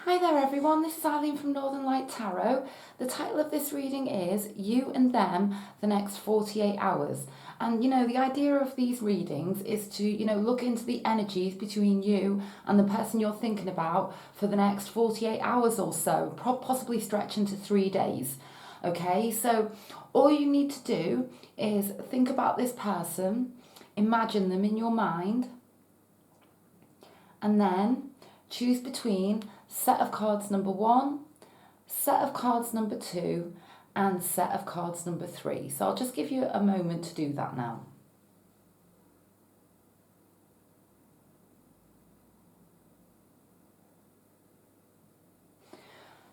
Hi there everyone, this is Eileen from Northern Light Tarot. The title of this reading is You and Them, the Next 48 Hours. And the idea of these readings is to, look into the energies between you and the person you're thinking about for the next 48 hours or so, possibly stretch into 3 days. Okay, so all you need to do is think about this person, imagine them in your mind, and then choose between set of cards number 1, set of cards number 2, and set of cards number 3. So I'll just give you a moment to do that now.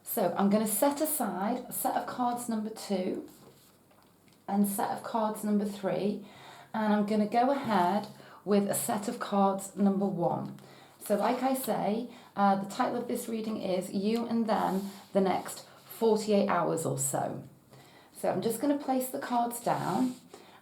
So I'm going to set aside a set of cards number 2 and set of cards number 3, and I'm going to go ahead with a set of cards number 1. So like I say, the title of this reading is You and Them, the Next 48 Hours or so. So I'm just going to place the cards down.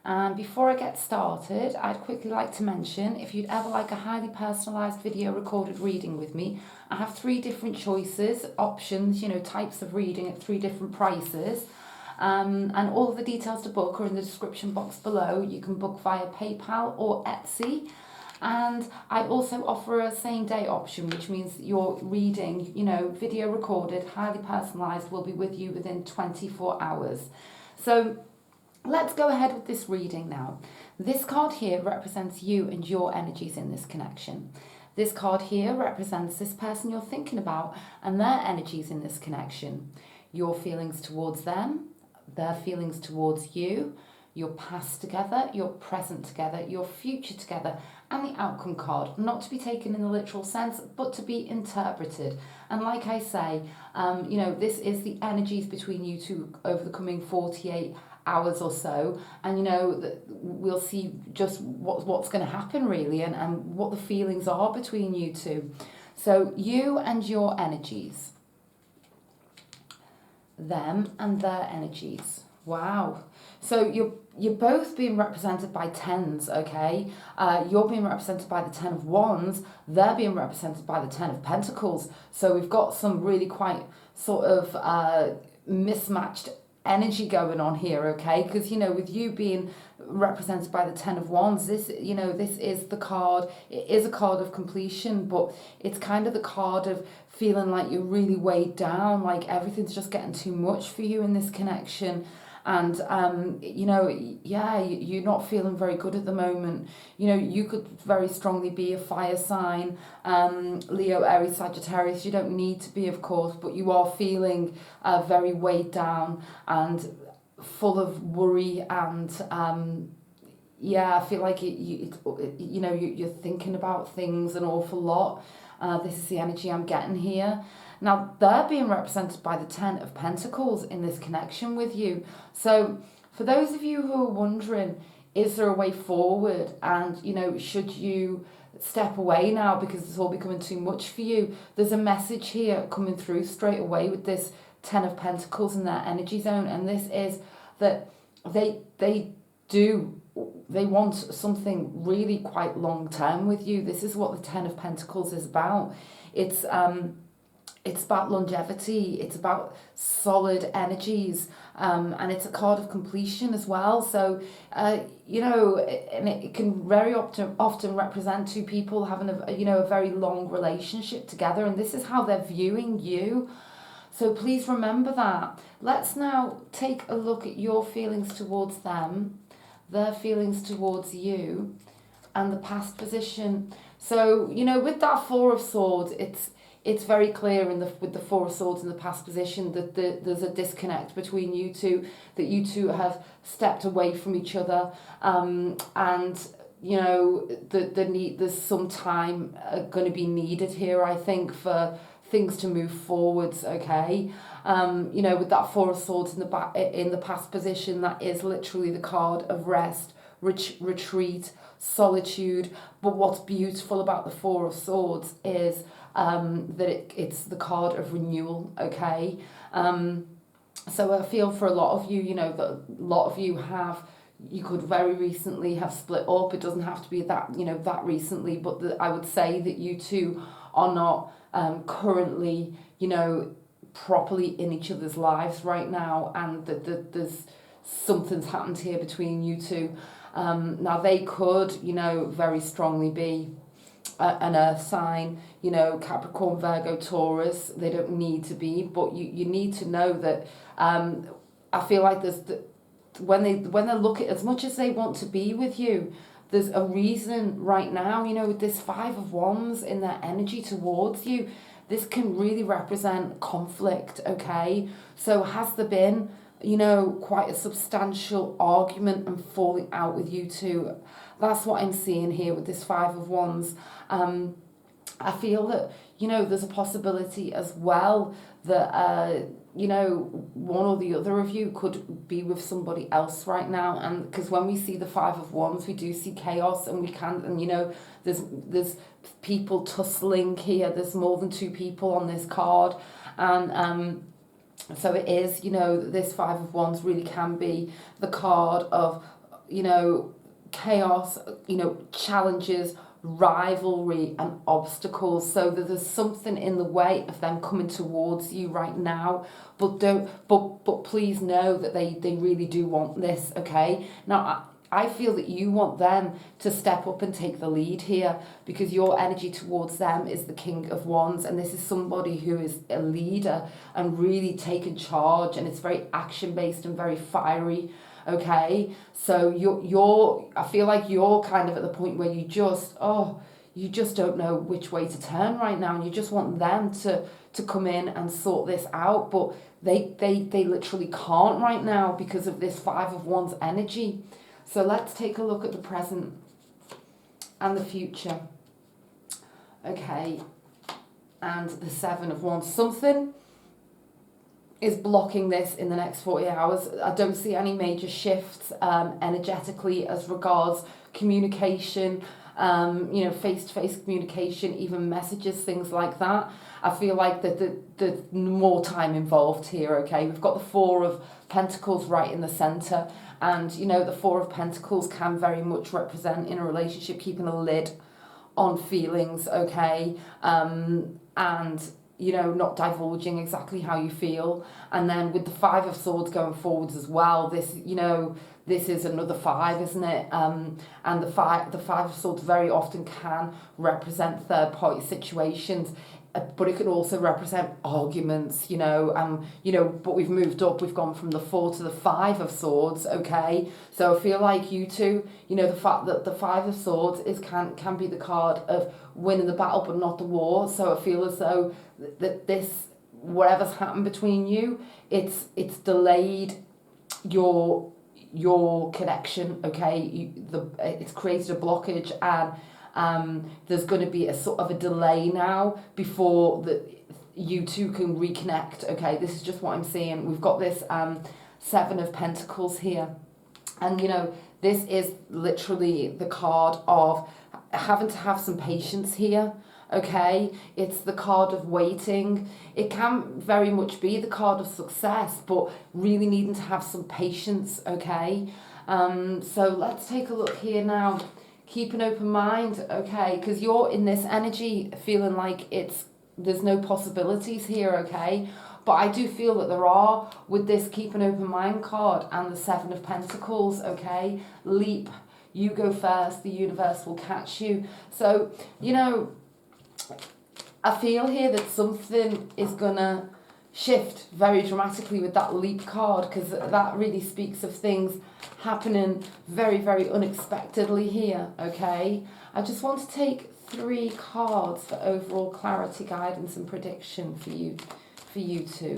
And before I get started, I'd quickly like to mention, if you'd ever like a highly personalised video recorded reading with me, I have 3 different choices, options, types of reading at 3 different prices. And all of the details to book are in the description box below. You can book via PayPal or Etsy. And I also offer a same day option, which means your reading, video recorded, highly personalised, will be with you within 24 hours. So let's go ahead with this reading now. This card here represents you and your energies in this connection. This card here represents this person you're thinking about and their energies in this connection. Your feelings towards them, their feelings towards you, your past together, your present together, your future together, and the outcome card, not to be taken in the literal sense, but to be interpreted. And like I say, this is the energies between you two over the coming 48 hours or so, and we'll see just what's going to happen really, and what the feelings are between you two. So you and your energies, them and their energies. Wow. So you're both being represented by 10s, okay? You're being represented by the 10 of Wands. They're being represented by the 10 of Pentacles. So we've got some really quite sort of mismatched energy going on here, okay? Because, with you being represented by the 10 of Wands, this is the card. It is a card of completion, but it's kind of the card of feeling like you're really weighed down, like everything's just getting too much for you in this connection. And, you're not feeling very good at the moment. You could very strongly be a fire sign, Leo, Aries, Sagittarius. You don't need to be, of course, but you are feeling very weighed down and full of worry. And, I feel like you're thinking about things an awful lot. This is the energy I'm getting here. Now, they're being represented by the 10 of Pentacles in this connection with you. So, for those of you who are wondering, is there a way forward? And, should you step away now because it's all becoming too much for you? There's a message here coming through straight away with this 10 of Pentacles in their energy zone. And this is that they want something really quite long term with you. This is what the 10 of Pentacles is about. It's about longevity, it's about solid energies, and it's a card of completion as well. So, and it can very often represent 2 people having a very long relationship together, and this is how they're viewing you. So please remember that. Let's now take a look at your feelings towards them, their feelings towards you, and the past position. So, with that 4 of Swords, it's very clear with the 4 of Swords in the past position that there's a disconnect between you two, that you two have stepped away from each other, and there's some time going to be needed here, I think, for things to move forwards, okay? With that 4 of Swords in the past position, that is literally the card of rest, retreat, solitude. But what's beautiful about the 4 of Swords is that it's the card of renewal, okay? So I feel for a lot of you, that a lot of you could very recently have split up. It doesn't have to be that, that recently, but I would say that you two are not currently, you know, properly in each other's lives right now, and that there's something's happened here between you two. Now they could, you know, very strongly be an earth sign, you know, Capricorn, Virgo, Taurus. They don't need to be, but you need to know that I feel like when they look at, as much as they want to be with you, there's a reason right now, you know, with this Five of Wands in their energy towards you, this can really represent conflict, okay? So has there been, you know, quite a substantial argument and falling out with you two? That's what I'm seeing here with this Five of Wands. I feel that, you know, there's a possibility as well that, you know, one or the other of you could be with somebody else right now. And because when we see the Five of Wands, we do see chaos, and we can, and, you know, there's people tussling here. There's more than two people on this card. And so it is, you know, this Five of Wands really can be the card of, you know, chaos, you know, challenges, rivalry and obstacles, so that there's something in the way of them coming towards you right now, but please know that they really do want this, okay? Now I feel that you want them to step up and take the lead here, because your energy towards them is the King of Wands, and this is somebody who is a leader and really taking charge, and it's very action based and very fiery. Okay, so you're I feel like you're kind of at the point where you just don't know which way to turn right now, and you just want them to come in and sort this out, but they literally can't right now because of this Five of Wands energy. So let's take a look at the present and the future. Okay, and the Seven of Wands. Something is blocking this in the next 48 hours. I don't see any major shifts energetically as regards communication, you know, face-to-face communication, even messages, things like that. I feel like the more time involved here, okay? We've got the Four of Pentacles right in the centre, and, you know, the Four of Pentacles can very much represent, in a relationship, keeping a lid on feelings, okay? And you know, not divulging exactly how you feel. And then with the Five of Swords going forwards as well, this, you know, this is another five, isn't it? And the Five of Swords very often can represent third party situations, but it could also represent arguments, you know, but we've moved up, we've gone from the Four to the Five of Swords, okay? So I feel like you two, you know, the fact that the Five of Swords can be the card of winning the battle but not the war. So I feel as though that this, whatever's happened between you, it's delayed your connection, okay? It's created a blockage, and there's going to be a sort of a delay now before you two can reconnect, okay? This is just what I'm seeing. We've got this Seven of Pentacles here, and, you know, this is literally the card of having to have some patience here, okay? It's the card of waiting. It can very much be the card of success, but really needing to have some patience, okay? So let's take a look here now. Keep an open mind, okay? Because you're in this energy feeling like there's no possibilities here, okay? But I do feel that there are, with this Keep an Open Mind card and the Seven of Pentacles, okay? Leap. You go first, the universe will catch you. So, you know, I feel here that something is going to shift very dramatically with that leap card, because that really speaks of things happening very, very unexpectedly here, okay? I just want to take 3 cards for overall clarity, guidance and prediction for you two.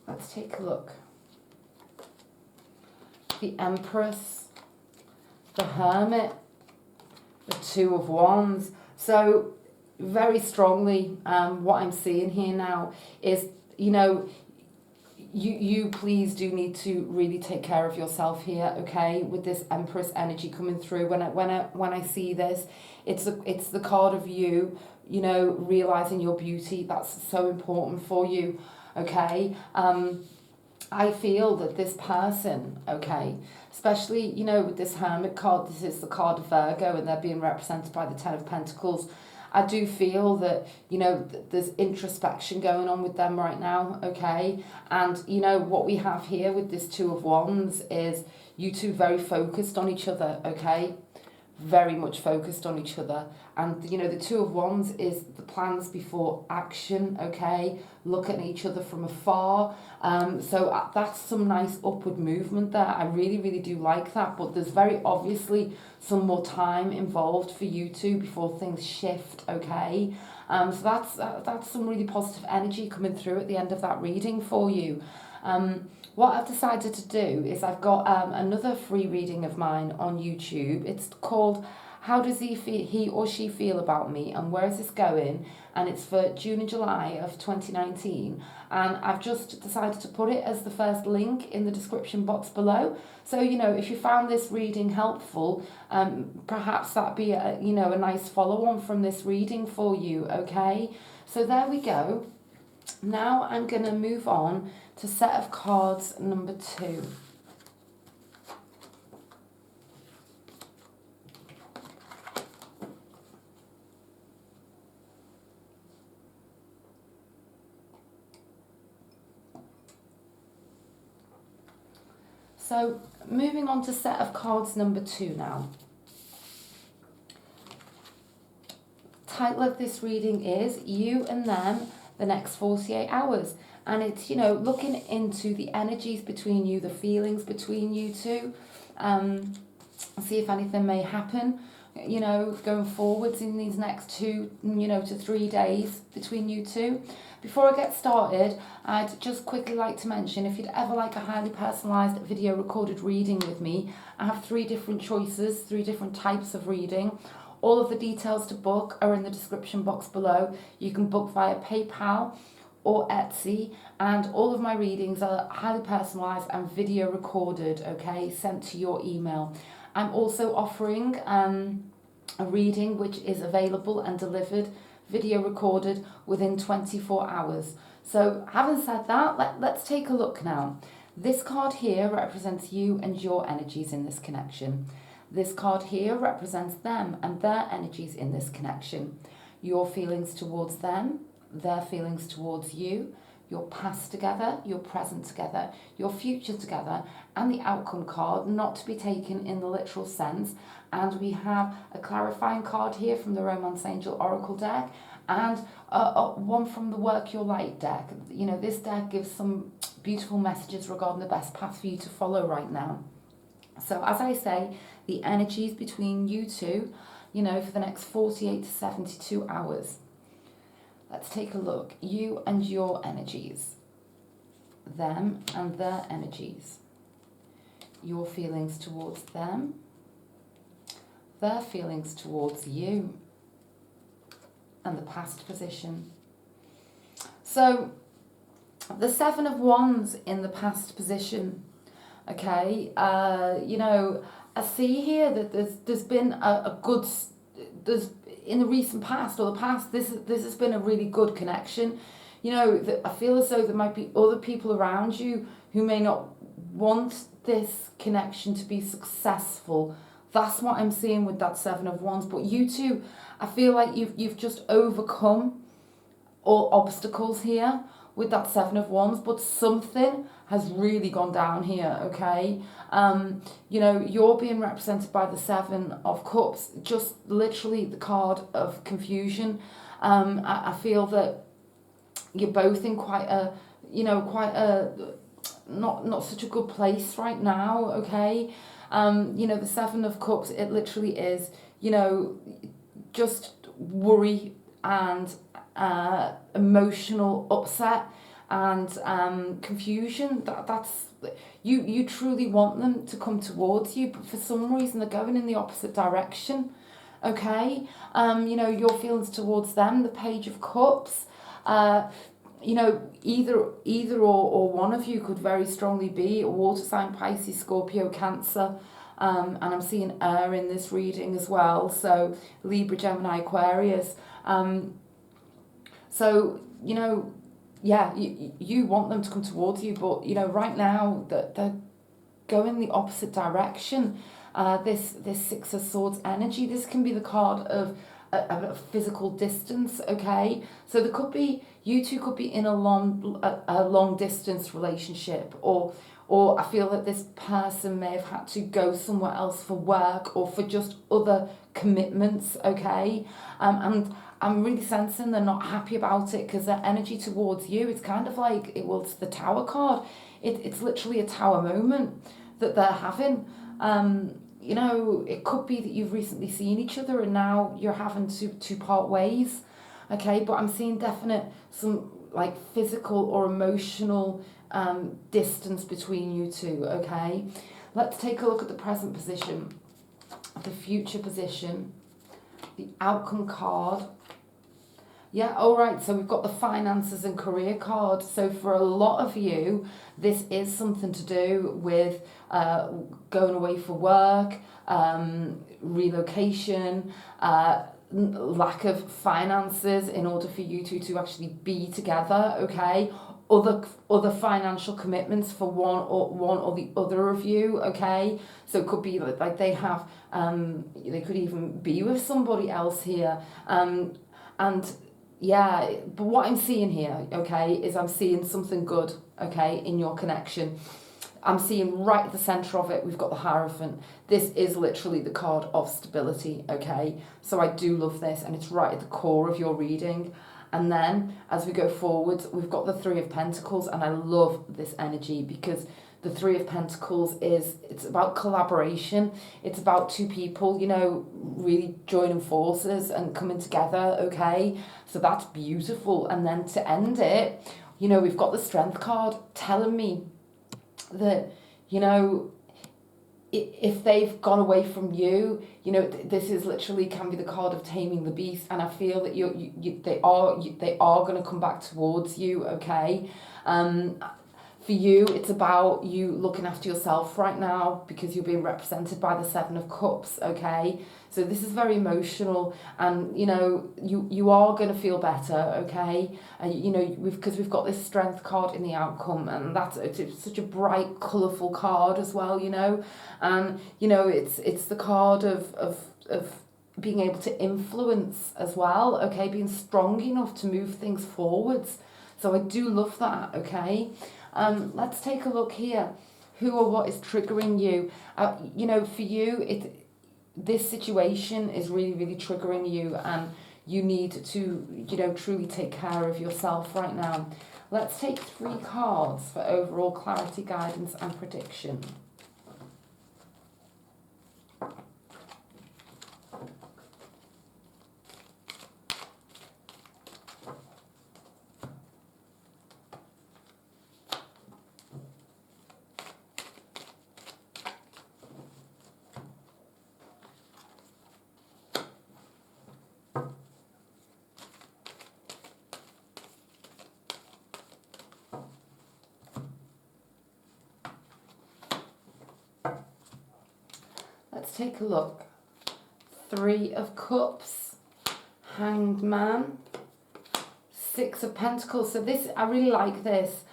Let's take a look. The Empress, the Hermit, the Two of Wands. So very strongly, what I'm seeing here now is, you know, you please do need to really take care of yourself here, okay? With this Empress energy coming through, when I see this, it's the card of you, you know, realizing your beauty. That's so important for you, okay? I feel that this person, okay, especially, you know, with this Hermit card, this is the card of Virgo, and they're being represented by the Ten of Pentacles. I do feel that, you know, there's introspection going on with them right now, okay? And, you know, what we have here with this Two of Wands is you two very focused on each other, okay? Very much focused on each other. And, you know, the Two of Wands is the plans before action, okay? Looking at each other from afar. So that's some nice upward movement there. I really, really do like that. But there's very obviously some more time involved for you two before things shift, okay? So that's some really positive energy coming through at the end of that reading for you. What I've decided to do is I've got another free reading of mine on YouTube. It's called How Does he or she Feel About Me, and Where Is This Going? And it's for June and July of 2019. And I've just decided to put it as the first link in the description box below. So, you know, if you found this reading helpful, perhaps that'd be a nice follow-on from this reading for you, okay? So there we go. Now I'm going to move on to set of cards number 2. So moving on to set of cards number 2 now. Title of this reading is You and Them, the Next 48 Hours. And it's, you know, looking into the energies between you, the feelings between you two. See if anything may happen, you know, going forwards in these next 2, to 3 days between you two. Before I get started, I'd just quickly like to mention, if you'd ever like a highly personalised video recorded reading with me, I have 3 different choices, 3 different types of reading. All of the details to book are in the description box below. You can book via PayPal or Etsy, and all of my readings are highly personalised and video recorded, okay, sent to your email. I'm also offering a reading which is available and delivered, video recorded within 24 hours. So having said that, let's take a look now. This card here represents you and your energies in this connection. This card here represents them and their energies in this connection. Your feelings towards them, their feelings towards you, your past together, your present together, your future together, and the outcome card, not to be taken in the literal sense. And we have a clarifying card here from the Romance Angel Oracle deck, and one from the Work Your Light deck. You know, this deck gives some beautiful messages regarding the best path for you to follow right now. So as I say, the energies between you two, you know, for the next 48 to 72 hours. Let's take a look. You and your energies. Them and their energies. Your feelings towards them. Their feelings towards you. And the past position. So, the 7 of Wands in the past position. Okay, you know, I see here that there's been a good... in the recent past or the past, this has been a really good connection. You know, I feel as though there might be other people around you who may not want this connection to be successful. That's what I'm seeing with that 7 of Wands. But you two, I feel like you've just overcome all obstacles here with that 7 of Wands, but something has really gone down here, okay? You know, you're being represented by the 7 of Cups, just literally the card of confusion. I feel that you're both in quite a not such a good place right now, okay? You know, the 7 of Cups, it literally is, you know, just worry and emotional upset and confusion. That's you truly want them to come towards you, but for some reason they're going in the opposite direction, okay? You know, your feelings towards them, the Page of Cups, either or one of you could very strongly be a water sign, Pisces, Scorpio, Cancer. And I'm seeing air in this reading as well. So Libra, Gemini, Aquarius. So, yeah, you want them to come towards you, but, right now that they're going the opposite direction. This Six of Swords energy, this can be the card of a physical distance, okay? So there could be, you two could be in a long distance relationship, or I feel that this person may have had to go somewhere else for work or for just other commitments, okay? And I'm really sensing they're not happy about it because their energy towards you, it's kind of like, it's the Tower card. It's literally a Tower moment that they're having. It could be that you've recently seen each other and now you're having to part ways, okay? But I'm seeing some like physical or emotional distance between you two, okay? Let's take a look at the present position, the future position, the outcome card. Yeah, all right, so we've got the finances and career card. So for a lot of you, this is something to do with going away for work, relocation, lack of finances in order for you two to actually be together, okay? Other financial commitments for one or the other of you, okay? So it could be like they have, they could even be with somebody else here, and yeah, but what I'm seeing here, okay, is I'm seeing something good, okay, in your connection. I'm seeing right at the centre of it, we've got the Hierophant. This is literally the card of stability, okay? So I do love this, and it's right at the core of your reading. And then, as we go forward, we've got the Three of Pentacles, and I love this energy because the Three of Pentacles it's about collaboration. It's about two people, really joining forces and coming together, okay? So that's beautiful. And then to end it, we've got the Strength card telling me that, if they've gone away from you, this is literally can be the card of taming the beast, and I feel that they are going to come back towards you, okay? For you, it's about you looking after yourself right now because you're being represented by the Seven of Cups, okay? So this is very emotional, and you are going to feel better, okay? And because we've got this Strength card in the outcome, and it's such a bright, colourful card as well, and it's the card of being able to influence as well, okay? Being strong enough to move things forwards. So I do love that, okay? Let's take a look here. Who or what is triggering you? For you, this situation is really, really triggering you, and you need to, truly take care of yourself right now. Let's take 3 cards for overall clarity, guidance, and prediction. Let's take a look. 3 of Cups, Hanged Man, 6 of Pentacles. So this, I really like this.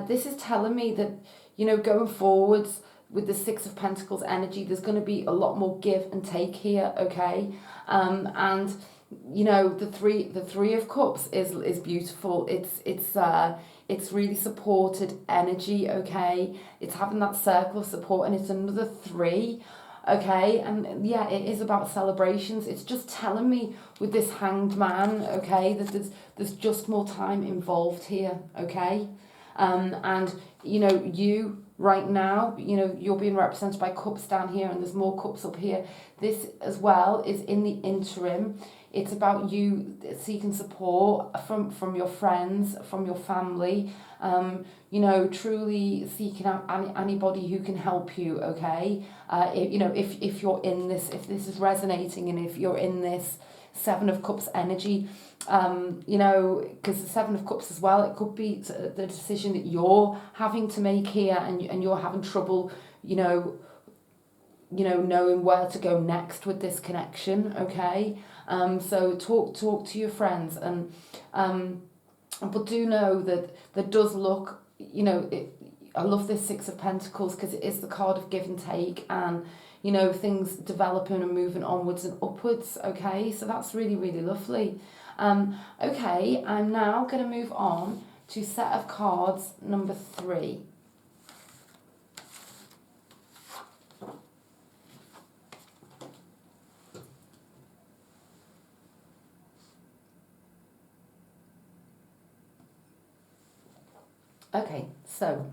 This is telling me that, going forwards with the 6 of Pentacles energy, there's going to be a lot more give and take here, okay? And the three of Cups is beautiful. It's really supported energy, okay? It's having that circle of support, and it's another 3. Okay, and yeah, it is about celebrations. It's just telling me with this Hanged Man, okay, that there's just more time involved here, okay? And you right now, you're being represented by cups down here, and there's more cups up here. This as well is in the interim. It's about you seeking support from your friends, from your family, truly seeking out anybody who can help you, okay? If you're in this, if this is resonating, and if you're in this Seven of Cups energy. You know, because the Seven of Cups as well, it could be the decision that you're having to make here, and you're having trouble, knowing where to go next with this connection. Okay, so talk to your friends, and but do know that there does look, I love this Six of Pentacles because it is the card of give and take, and things developing and moving onwards and upwards. Okay, so that's really, really lovely. Okay, I'm now going to move on to set of cards number 3. Okay, so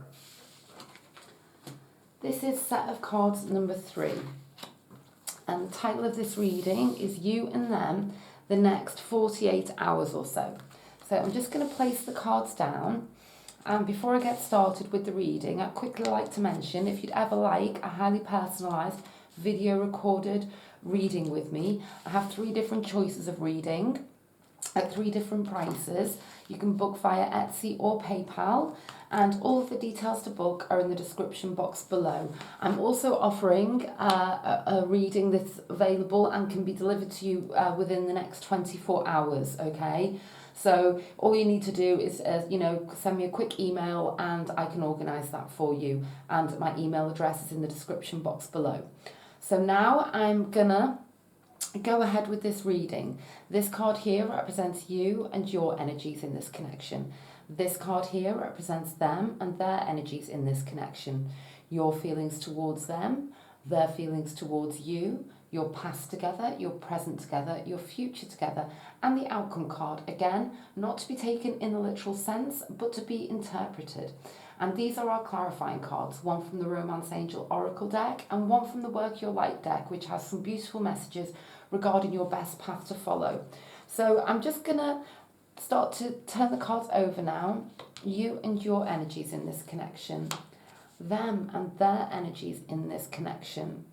this is set of cards number 3, and the title of this reading is You and Them, the next 48 hours or so. So I'm just going to place the cards down, and before I get started with the reading, I'd quickly like to mention, if you'd ever like a highly personalised video recorded reading with me, I have 3 different choices of reading at 3 different prices. You can book via Etsy or PayPal, and all of the details to book are in the description box below. I'm also offering a reading that's available and can be delivered to you within the next 24 hours, okay? So all you need to do is, send me a quick email and I can organise that for you. And my email address is in the description box below. So now I'm gonna go ahead with this reading. This card here represents you and your energies in this connection. This card here represents them and their energies in this connection. Your feelings towards them, their feelings towards you, your past together, your present together, your future together, and the outcome card. Again, not to be taken in the literal sense, but to be interpreted. And these are our clarifying cards, one from the Romance Angel Oracle deck and one from the Work Your Light deck, which has some beautiful messages regarding your best path to follow. So I'm just going to start to turn the cards over now. You and your energies in this connection. Them and their energies in this connection.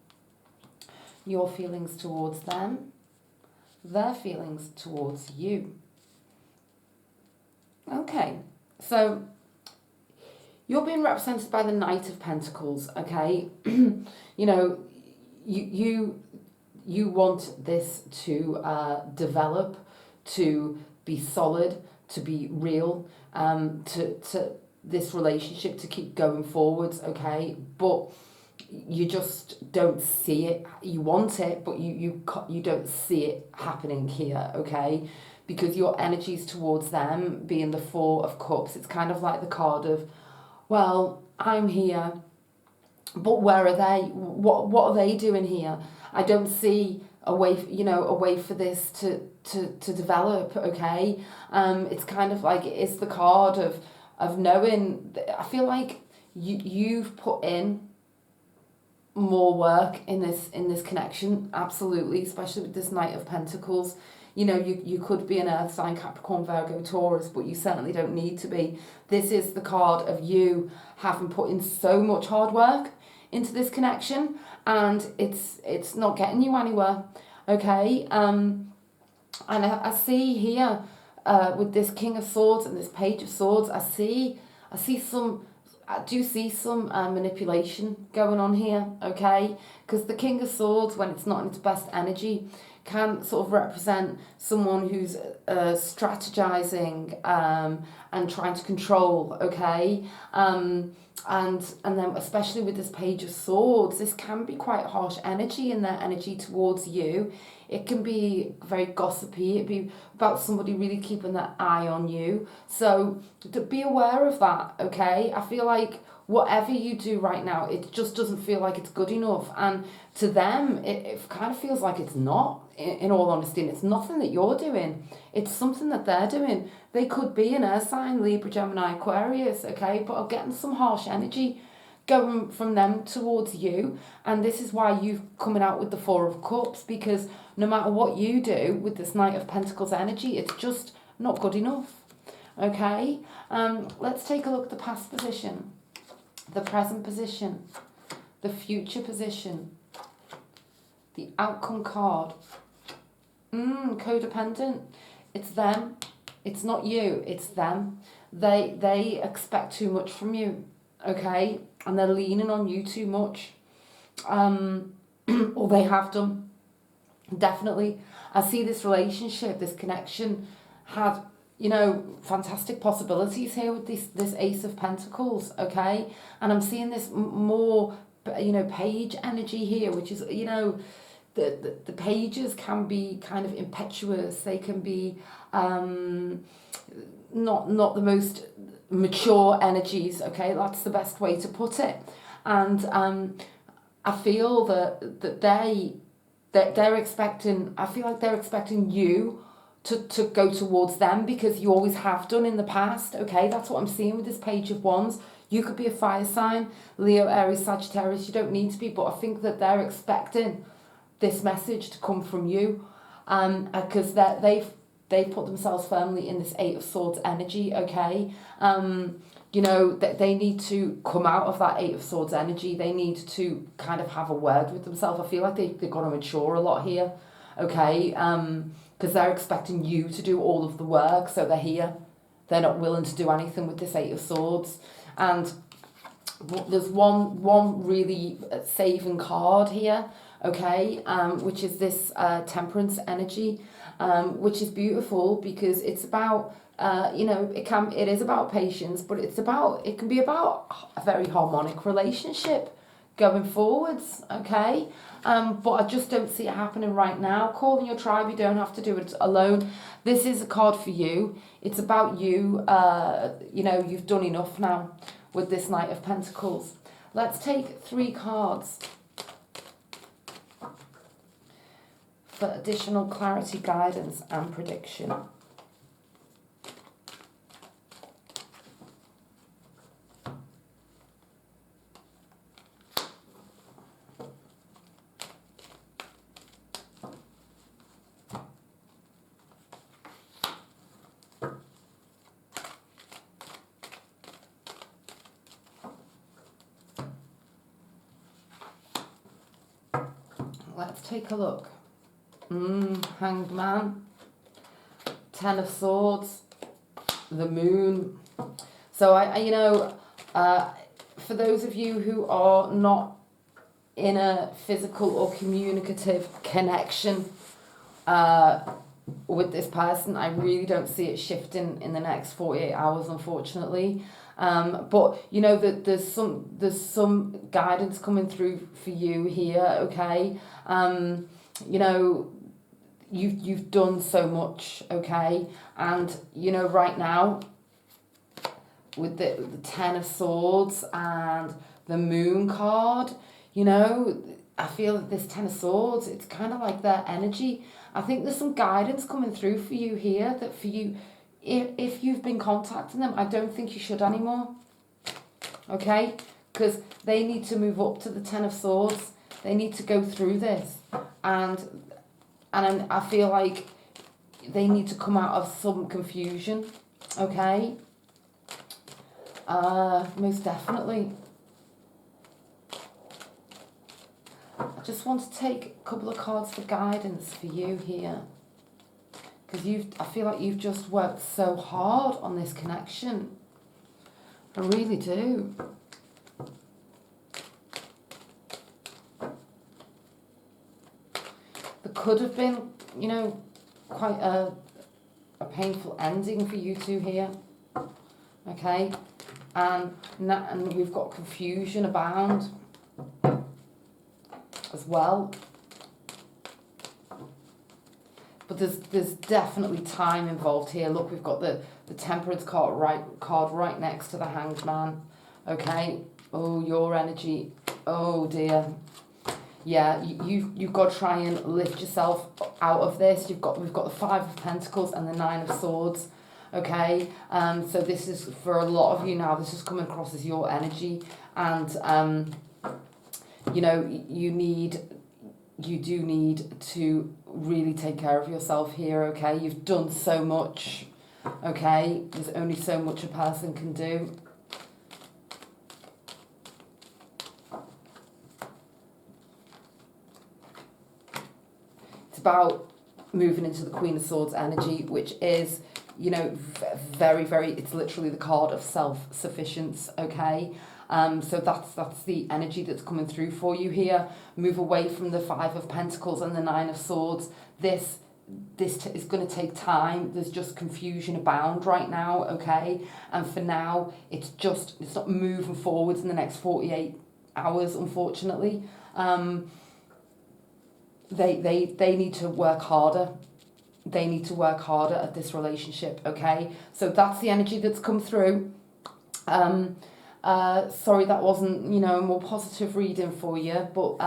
Your feelings towards them. Their feelings towards you. Okay, so you're being represented by the Knight of Pentacles, okay? You want this to develop, to be solid, to be real, to this relationship to keep going forwards, okay? But you just don't see it. You want it, but you don't see it happening here, okay? Because your energies towards them, being the Four of Cups, it's kind of like the card of, well, I'm here, but where are they? What are they doing here? I don't see a way for this to develop, okay? It's kind of like, it's the card of knowing. I feel like you've put in more work in this connection, absolutely, especially with this Knight of Pentacles. You could be an Earth sign, Capricorn, Virgo, Taurus, but you certainly don't need to be. This is the card of you having put in so much hard work into this connection, and it's not getting you anywhere, okay? And I see here with this King of Swords and this Page of Swords, I do see some manipulation going on here, okay? Because the King of Swords, when it's not in its best energy, can sort of represent someone who's strategizing and trying to control, okay? And then especially with this Page of Swords, this can be quite harsh energy in their energy towards you. It can be very gossipy. It'd be about somebody really keeping their eye on you. So to be aware of that, okay? I feel like whatever you do right now, it just doesn't feel like it's good enough. And to them, it kind of feels like it's not, in all honesty. And it's nothing that you're doing. It's something that they're doing. They could be an Earth sign, Libra, Gemini, Aquarius, okay? But I'm getting some harsh energy going from them towards you. And this is why you're coming out with the Four of Cups, because no matter what you do with this Knight of Pentacles energy, it's just not good enough, okay? Let's take a look at the past position, the present position, the future position, the outcome card. codependent. It's them. It's not you. It's them. They expect too much from you, okay? And they're leaning on you too much. Or they have done. Definitely. I see this relationship, this connection had, you know, fantastic possibilities here with this Ace of Pentacles, okay? And I'm seeing this more, you know, page energy here, which is, you know, the pages can be kind of impetuous. They can be not the most mature energies, okay? That's the best way to put it. And I feel that they're expecting, I feel like they're expecting you to go towards them, because you always have done in the past, okay? That's what I'm seeing with this Page of Wands. You could be a fire sign, Leo, Aries, Sagittarius. You don't need to be, but I think that they're expecting this message to come from you, because they've put themselves firmly in this Eight of Swords energy, okay? You know, that they need to come out of that Eight of Swords energy. They need to kind of have a word with themselves. I feel like they've got to mature a lot here, okay? Because they're expecting you to do all of the work, so they're here. They're not willing to do anything with this Eight of Swords. And there's one really saving card here, okay, which is this Temperance energy, which is beautiful, because it's about, you know, it is about patience, but it can be about a very harmonic relationship going forwards, okay? But I just don't see it happening right now. Call in your tribe. You don't have to do it alone. This is a card for you. It's about you. You know, you've done enough now with this Knight of Pentacles. Let's take 3 cards for additional clarity, guidance, and prediction. Let's take a look. Hanged Man, Ten of Swords, the Moon. So I you know, for those of you who are not in a physical or communicative connection with this person, I really don't see it shifting in the next 48 hours, unfortunately. But you know that there's some guidance coming through for you here, okay? You know, you've done so much, okay? And you know, right now with the Ten of Swords and the Moon card, you know, I feel that this Ten of Swords, it's kind of like their energy. I think there's some guidance coming through for you here, that for you, if you've been contacting them, I don't think you should anymore, okay? Because they need to move up to the Ten of Swords. They need to go through this, and I feel like they need to come out of some confusion, okay? Most definitely. I just want to take a couple of cards for guidance for you here, because I feel like you've just worked so hard on this connection. I really do. There could have been, you know, quite a painful ending for you two here, okay? And we've got confusion abound as well. But there's definitely time involved here. Look, we've got the Temperance card right next to the Hanged Man. Okay. Oh, your energy. Oh dear. Yeah, you've got to try and lift yourself out of this. We've got the Five of Pentacles and the Nine of Swords. Okay. So this is for a lot of you now. This is coming across as your energy, and you know, you do need to really take care of yourself here, okay? You've done so much, okay? There's only so much a person can do. It's about moving into the Queen of Swords energy, which is, you know, very, very, it's literally the card of self-sufficiency, okay? So that's the energy that's coming through for you here. Move away from the Five of Pentacles and the Nine of Swords. This is going to take time. There's just confusion abound right now, okay? And for now, it's not moving forwards in the next 48 hours, unfortunately. They need to work harder. They need to work harder at this relationship, okay? So that's the energy that's come through. Sorry that wasn't, you know, a more positive reading for you, but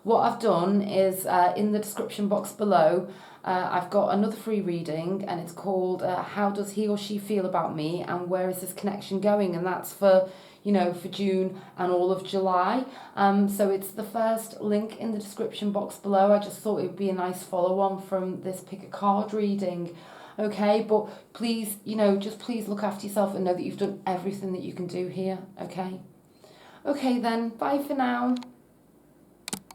what I've done is in the description box below, I've got another free reading, and it's called How Does He or She Feel About Me, and Where Is This Connection Going? And that's for, you know, for June and all of July. So it's the first link in the description box below. I just thought it would be a nice follow-on from this pick a card reading. Okay, but please, you know, just please look after yourself and know that you've done everything that you can do here, okay? Okay then, bye for now.